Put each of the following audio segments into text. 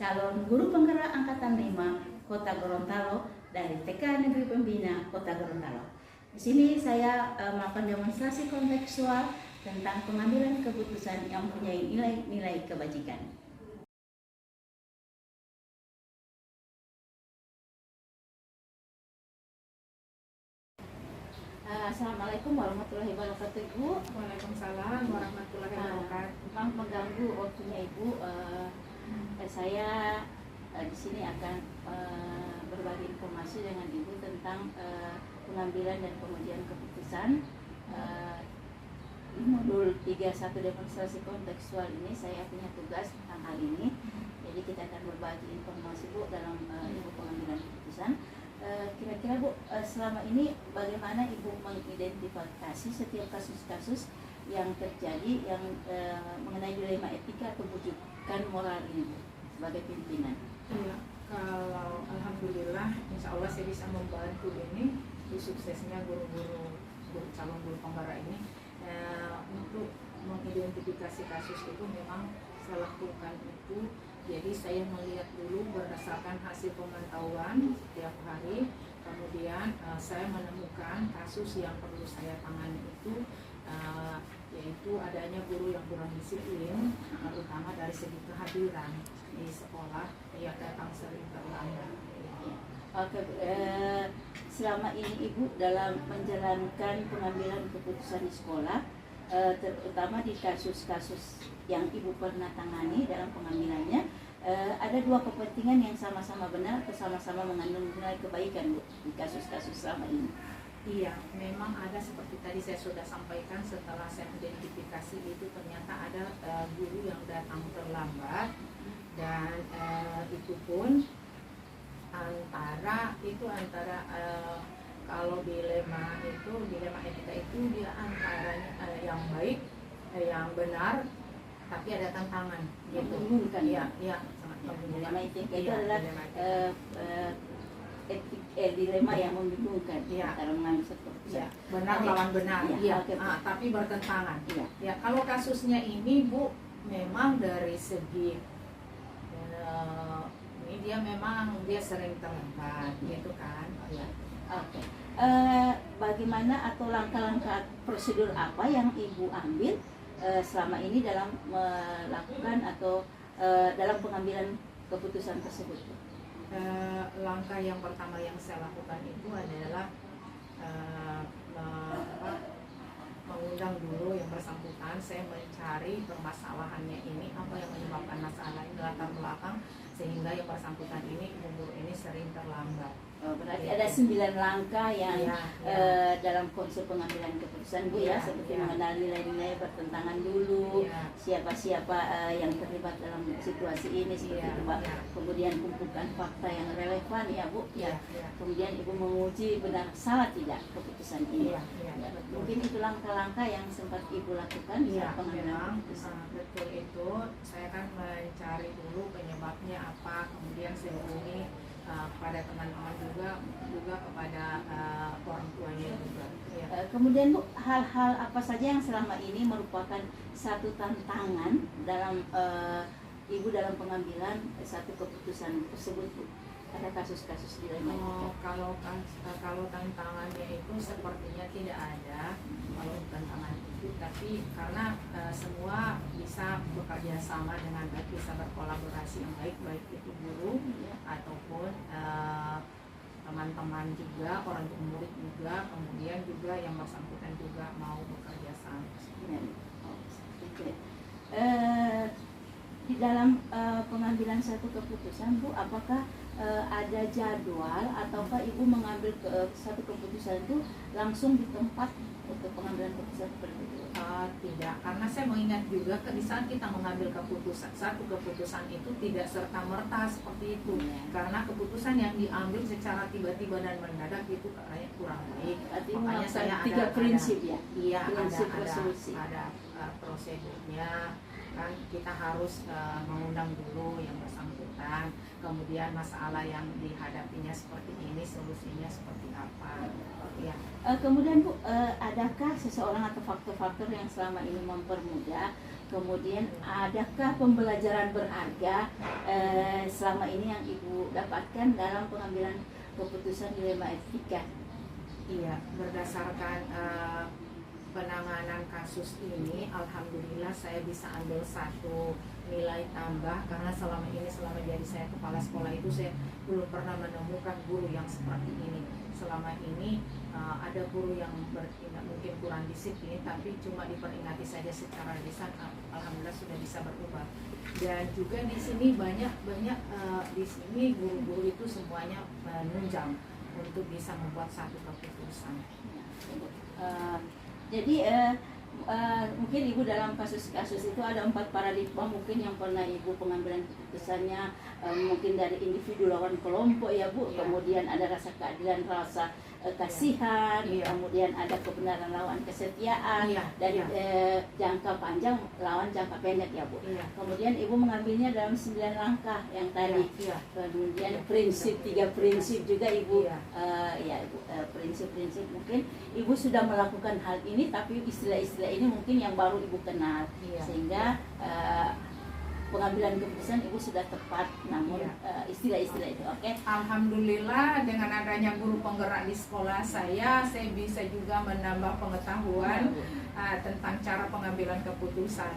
calon guru penggerak Angkatan 5 Kota Gorontalo dari TK Negeri Pembina Kota Gorontalo. Di sini saya melakukan demonstrasi kontekstual tentang pengambilan keputusan yang mempunyai nilai-nilai kebajikan. Assalamualaikum warahmatullahi wabarakatuh, Ibu. Waalaikumsalam warahmatullahi wabarakatuh. Maaf mengganggu waktunya Ibu. Saya di sini akan berbagi informasi dengan Ibu tentang pengambilan dan pengujian keputusan di modul 31 demonstrasi kontekstual ini. Saya punya tugas tentang hal ini. Jadi kita akan berbagi informasi Bu dalam Ibu pengambilan keputusan. Kira-kira Bu, selama ini bagaimana Ibu mengidentifikasi setiap kasus-kasus yang terjadi yang mengenai dilema etika atau bujukan moral ini Bu, sebagai pimpinan? Iya, kalau alhamdulillah insya Allah saya bisa membantu ini di suksesnya guru-guru calon guru penggerak ini. Untuk mengidentifikasi kasus itu memang saya lakukan itu. Jadi saya melihat dulu berdasarkan hasil pemantauan setiap hari, kemudian saya menemukan kasus yang perlu saya tangani itu, yaitu adanya guru yang kurang disiplin, terutama dari segi kehadiran di sekolah, yang datang sering terlambat. Oke, selama ini Ibu dalam menjalankan pengambilan keputusan di sekolah, terutama di kasus-kasus yang Ibu pernah tangani dalam pengambilannya, ada dua kepentingan yang sama-sama benar atau sama-sama mengandung nilai kebaikan Bu di kasus-kasus selama ini? Iya, memang ada seperti tadi saya sudah sampaikan. Setelah saya identifikasi itu ternyata ada guru yang datang terlambat, dan itu pun antara kalau dilema etika itu dia antaranya yang baik, yang benar, tapi ada tantangan gitu. Membingungkan. Iya, sangat membingungkan. Dilema etika itu adalah dilema yang membingungkan antara mengambil satu keputusan. Benar lawan benar. Iya. Tapi bertentangan. Iya. Ya, kalau kasusnya ini Bu, memang dari segi dia sering terlambat gitu kan. Ya. Oke. Bagaimana atau langkah-langkah prosedur apa yang Ibu ambil selama ini dalam melakukan atau dalam pengambilan keputusan tersebut? Langkah yang pertama yang saya lakukan itu adalah mengundang dulu yang bersangkutan. Saya mencari permasalahannya ini, apa yang menyebabkan masalah ini, latar belakang sehingga yang bersangkutan ini guru ini sering terlambat. Berarti ada 9 langkah yang dalam konsep pengambilan keputusan Bu, seperti mengenal nilai-nilai bertentangan dulu, siapa-siapa yang terlibat dalam situasi ini seperti itu Pak. Kemudian kumpulkan fakta yang relevan ya Bu, kemudian Ibu menguji benar salah tidak keputusan ini. Mungkin itu langkah-langkah yang sempat Ibu lakukan saat pengambilan keputusan. Betul itu, saya kan mencari dulu penyebabnya apa, kemudian saya hubungi kepada teman-teman juga kepada orang tuanya juga. Kemudian Bu, hal-hal apa saja yang selama ini merupakan satu tantangan dalam Ibu dalam pengambilan satu keputusan tersebut Bu? Ada kasus-kasus dilema? Kalau tantangannya itu sepertinya tidak ada kalau tantangan itu, tapi karena semua bisa bekerja sama dengan baik, bisa berkolaborasi yang baik itu guru ataupun teman-teman juga, orang tua murid juga, kemudian juga yang bersangkutan juga mau bekerja sama. Di dalam pengambilan satu keputusan Bu, apakah ada jadwal ataukah Ibu mengambil satu keputusan itu langsung di tempat untuk pengambilan keputusan seperti itu? Tidak, karena saya mengingat juga di saat kita mengambil satu keputusan itu tidak serta-merta seperti itu. Karena keputusan yang diambil secara tiba-tiba dan mendadak itu kayaknya kurang baik. Makanya saya ada prinsip ada prosedurnya. Kan kita harus mengundang dulu yang bersangkutan, kemudian masalah yang dihadapinya seperti ini, solusinya seperti apa. Kemudian Bu, adakah seseorang atau faktor-faktor yang selama ini mempermudah Kemudian adakah pembelajaran berharga selama ini yang Ibu dapatkan dalam pengambilan keputusan dilema etika? Iya, berdasarkan penanganan kasus ini, alhamdulillah saya bisa ambil satu nilai tambah karena selama jadi saya kepala sekolah itu saya belum pernah menemukan guru yang seperti ini. Selama ini ada guru yang bertindak mungkin kurang disiplin, tapi cuma diperingati saja secara lisan, alhamdulillah sudah bisa berubah. Dan juga di sini banyak di sini guru-guru itu semuanya menunjang untuk bisa membuat satu keputusan. Jadi mungkin Ibu dalam kasus-kasus itu ada 4 paradigma mungkin yang pernah Ibu pengambilan keputusannya mungkin dari individu lawan kelompok ya Bu, kemudian ada rasa keadilan, rasa kasihan, kemudian ada kebenaran lawan kesetiaan, dari jangka panjang lawan jangka pendek ya Bu. Kemudian Ibu mengambilnya dalam 9 langkah yang tadi. Kemudian prinsip, 3 prinsip juga Ibu. Prinsip-prinsip mungkin Ibu sudah melakukan hal ini, tapi istilah-istilah ini mungkin yang baru Ibu kenal, sehingga pengambilan keputusan Ibu sudah tepat, namun istilah-istilah itu oke. Alhamdulillah dengan adanya guru penggerak di sekolah saya bisa juga menambah pengetahuan tentang cara pengambilan keputusan.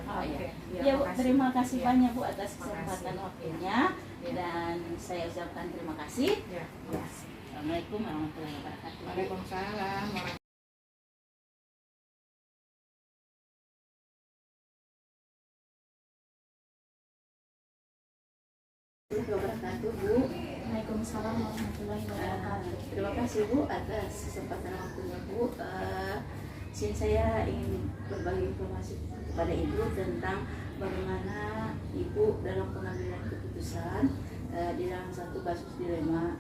Ya Bu, terima kasih banyak Bu atas kesempatan waktunya, dan saya ucapkan terima kasih. Assalamualaikum warahmatullahi wabarakatuh. Waalaikumsalam. Wabarakatuh Bu. Waalaikumsalam warahmatullahi wabarakatuh. Terima kasih Bu atas kesempatan waktunya Bu. Sini saya ingin berbagi informasi kepada Ibu tentang bagaimana Ibu dalam pengambilan keputusan di dalam satu kasus dilema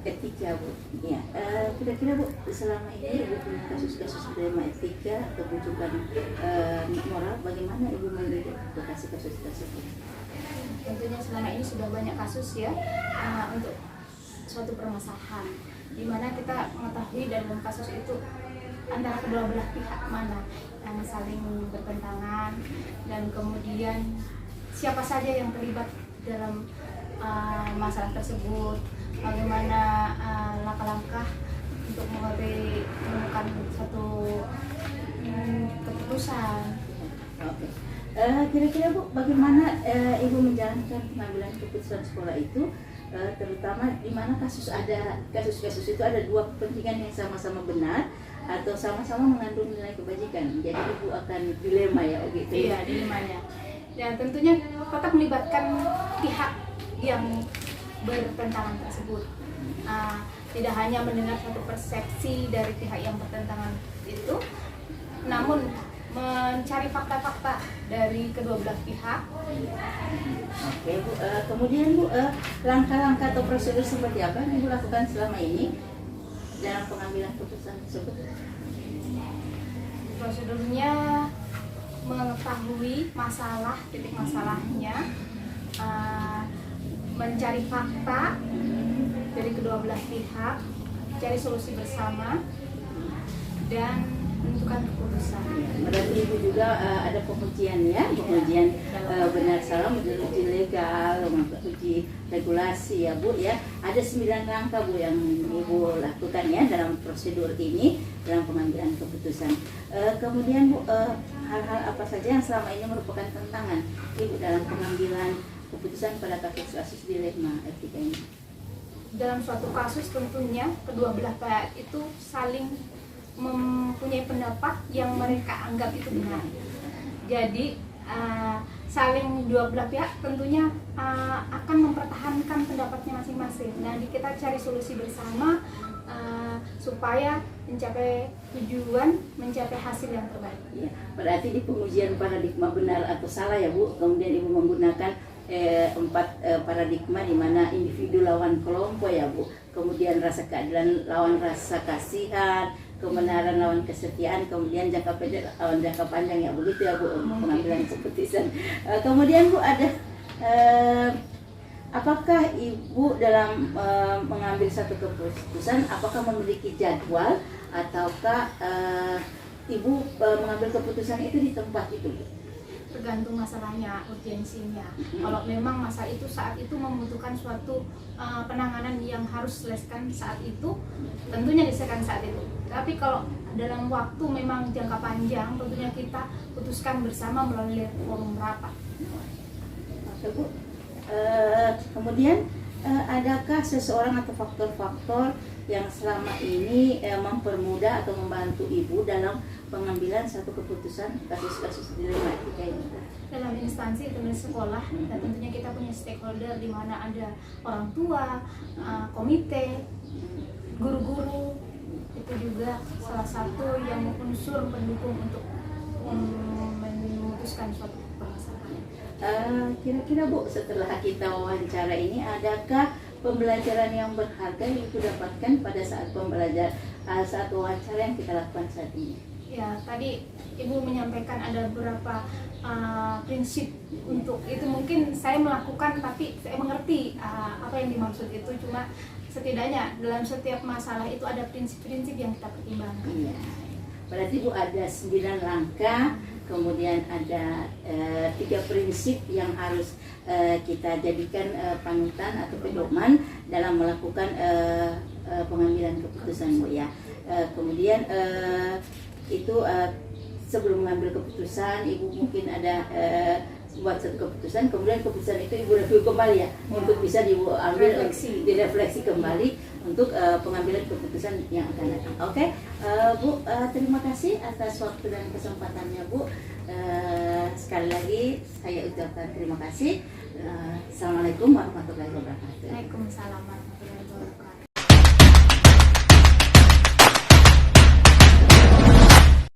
etika Bu. Ya, kira-kira Bu selama ini Ibu punya kasus-kasus dilema etika, kebutuhan moral, bagaimana Ibu mengidentifikasi kasus tersebut? Tentunya selama ini sudah banyak kasus ya untuk suatu permasalahan di mana kita mengetahui dalam kasus itu antara kedua belah pihak mana yang saling bertentangan, dan kemudian siapa saja yang terlibat dalam masalah tersebut, bagaimana langkah-langkah untuk menemukan satu keputusan. Oke. Kira-kira Bu, bagaimana Ibu menjalankan pengambilan keputusan sekolah itu, terutama di mana kasus-kasus itu ada 2 kepentingan yang sama-sama benar atau sama-sama mengandung nilai kebajikan. Jadi Ibu akan dilema ya gitu. Iya, dilemanya. Dan tentunya tetap melibatkan pihak yang bertentangan tersebut. Tidak hanya mendengar satu persepsi dari pihak yang bertentangan itu, namun mencari fakta-fakta dari kedua belah pihak. Oke Bu, kemudian Bu, langkah-langkah atau prosedur seperti apa yang Ibu lakukan selama ini dalam pengambilan keputusan tersebut? Prosedurnya mengetahui masalah, titik masalahnya, mencari fakta dari kedua belah pihak, cari solusi bersama, dan menentukan keputusan. Berarti Ibu juga ada pengujian ya, pengujian benar salah, uji legal, uji regulasi ya Bu ya. Ada 9 langkah Bu yang Ibu lakukan ya dalam prosedur ini dalam pengambilan keputusan. Kemudian Bu, hal-hal apa saja yang selama ini merupakan tantangan Ibu dalam pengambilan keputusan pada kasus-kasus dilema etika ini? Dalam suatu kasus tentunya kedua belah pihak itu saling mempunyai pendapat yang mereka anggap itu benar. Jadi saling dua belah pihak tentunya akan mempertahankan pendapatnya masing-masing. Nah, kita cari solusi bersama supaya mencapai tujuan, mencapai hasil yang terbaik. Ya, berarti di pengujian paradigma benar atau salah ya Bu, kemudian Ibu menggunakan 4 paradigma di mana individu lawan kelompok ya Bu, kemudian rasa keadilan lawan rasa kasihan, kebenaran lawan kesetiaan, kemudian jangka pendek lawan jangka panjang ya, begitu ya Bu pengambilan keputusan. Kemudian Bu ada apakah Ibu dalam mengambil satu keputusan apakah memiliki jadwal ataukah Ibu mengambil keputusan itu di tempat itu Bu? tergantung masalahnya, urgensinya. Kalau memang masalah itu saat itu membutuhkan suatu penanganan yang harus selesaikan saat itu, tentunya diselesaikan saat itu. Tapi kalau dalam waktu memang jangka panjang, tentunya kita putuskan bersama melalui forum rapat. Oke Bu. Kemudian adakah seseorang atau faktor-faktor yang selama ini mempermudah atau membantu Ibu dalam pengambilan satu keputusan kasus-kasus dilema etika ini? Dalam instansi itu sekolah, dan tentunya kita punya stakeholder di mana ada orang tua, komite, guru-guru, itu juga salah satu yang unsur pendukung untuk memutuskan suatu permasalahan. Kira-kira Bu, setelah kita wawancara ini, adakah pembelajaran yang berharga yang Ibu dapatkan pada saat saat wawancara yang kita lakukan saat ini? Ya, tadi Ibu menyampaikan ada beberapa prinsip untuk itu. Mungkin saya melakukan tapi saya mengerti apa yang dimaksud itu. Cuma setidaknya dalam setiap masalah itu ada prinsip-prinsip yang kita pertimbangkan. Iya. Berarti Bu ada 9 langkah, kemudian ada 3 prinsip yang harus kita jadikan panutan atau pedoman dalam melakukan pengambilan keputusan Bu ya. Kemudian itu sebelum mengambil keputusan Ibu mungkin ada buat satu keputusan, kemudian keputusan itu Ibu review kembali ya, untuk bisa diambil direfleksi kembali untuk pengambilan keputusan yang akan datang. Oke, Bu, terima kasih atas waktu dan kesempatannya Bu. Sekali lagi saya ucapkan terima kasih. Assalamualaikum warahmatullahi wabarakatuh. Waalaikumsalam.